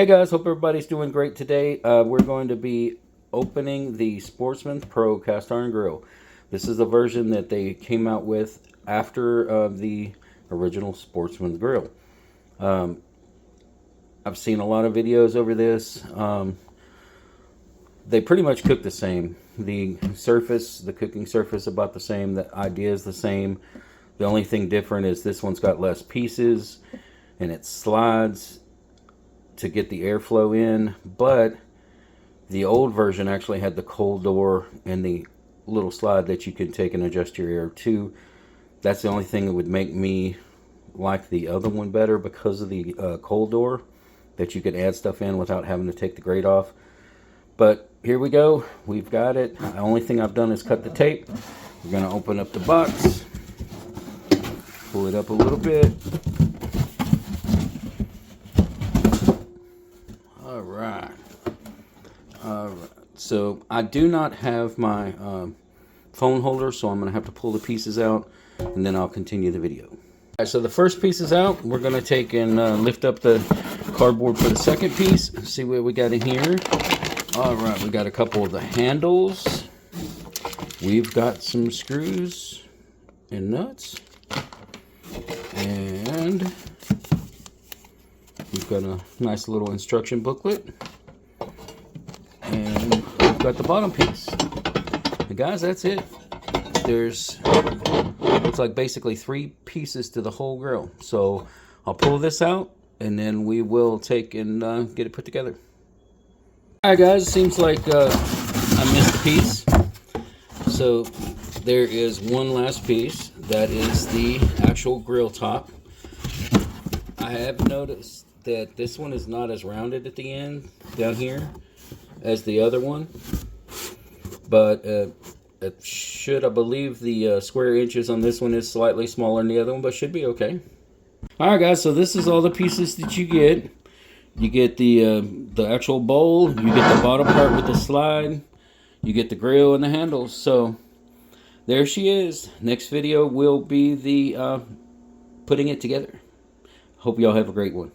Hey guys, hope everybody's doing great today. We're going to be opening the Sportsman Pro Cast Iron Grill. This is the version that they came out with after the original Sportsman Grill. I've seen a lot of videos over this. They pretty much cook the same. The surface, the cooking surface, about the same. The idea is the same. The only thing different is this one's got less pieces and it slides to get the airflow in, but the old version actually had the cold door and the little slide that you can take and adjust your air to. That's the only thing that would make me like the other one better, because of the cold door, that you could add stuff in without having to take the grate off. But here we go, we've got it. The only thing I've done is cut the tape. We're going to open up the box, pull it up a little bit. Alright, so I do not have my phone holder, so I'm going to have to pull the pieces out and then I'll continue the video. Alright, so the first piece is out. We're going to take and lift up the cardboard for the second piece. See what we got in here. Alright, we got a couple of the handles. We've got some screws and nuts. And we've got a nice little instruction booklet. And we've got the bottom piece. And guys, that's it. There's, looks like basically 3 pieces to the whole grill. So I'll pull this out and then we will take and get it put together. Alright guys, seems like I missed a piece. So there is one last piece. That is the actual grill top. I have noticed that this one is not as rounded at the end down here as the other one, but it should, I believe the square inches on this one is slightly smaller than the other one, but should be okay. Alright guys, so this is all the pieces that you get. You get the actual bowl, you get the bottom part with the slide, you get the grill and the handles. So there she is. Next video will be the putting it together. Hope y'all have a great one.